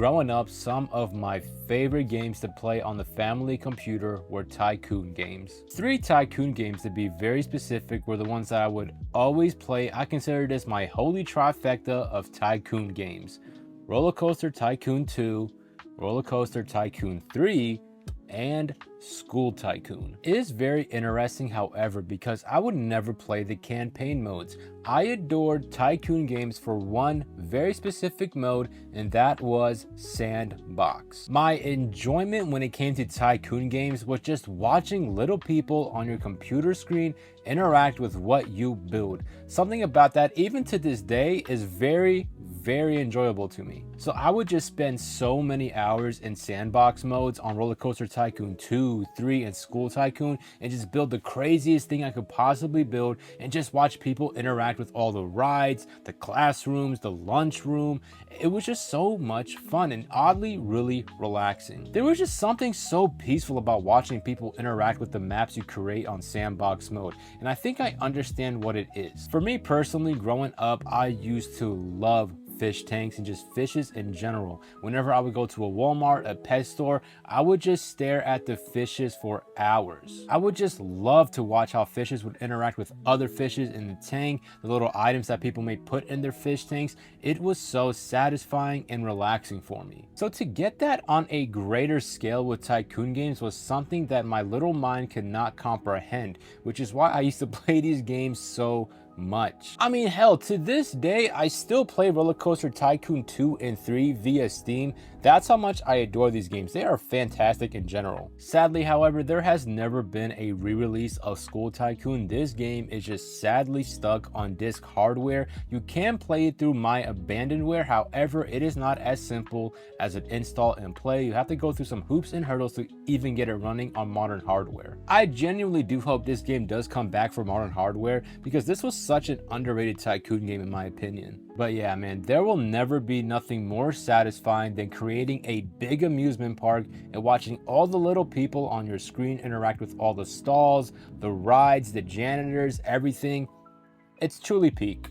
growing up, some of my favorite games to play on the family computer were Tycoon games. 3 Tycoon games, to be very specific, were the ones that I would always play. I consider this my holy trifecta of Tycoon games: Roller Coaster Tycoon 2, Roller Coaster Tycoon 3, and School Tycoon. It is very interesting, however, because I would never play the campaign modes. I adored Tycoon games for one very specific mode, and that was Sandbox. My enjoyment when it came to Tycoon games was just watching little people on your computer screen interact with what you build. Something about that, even to this day, is very enjoyable to me. So I would just spend so many hours in sandbox modes on Roller Coaster Tycoon 2, 3, and School Tycoon, and just build the craziest thing I could possibly build, and just watch people interact with all the rides, the classrooms, the lunchroom. It was just so much fun and oddly really relaxing. There was just something so peaceful about watching people interact with the maps you create on sandbox mode, and I think I understand what it is. For me personally, growing up, I used to love fish tanks and just fishes in general. Whenever I would go to a Walmart, a pet store, I would just stare at the fishes for hours. I would just love to watch how fishes would interact with other fishes in the tank, the little items that people may put in their fish tanks. It was so satisfying and relaxing for me. So to get that on a greater scale with Tycoon games was something that my little mind could not comprehend, which is why I used to play these games so much. I mean, hell, to this day, I still play Roller Coaster Tycoon 2 and 3 via Steam. That's how much I adore these games. They are fantastic in general. Sadly, however, there has never been a re-release of School Tycoon. This game is just sadly stuck on disc hardware. You can play it through my abandonware, however, it is not as simple as an install and play. You have to go through some hoops and hurdles to even get it running on modern hardware. I genuinely do hope this game does come back for modern hardware, because this was such an underrated Tycoon game in my opinion. But yeah, man, there will never be nothing more satisfying than creating a big amusement park and watching all the little people on your screen interact with all the stalls, the rides, the janitors, everything. It's truly peak.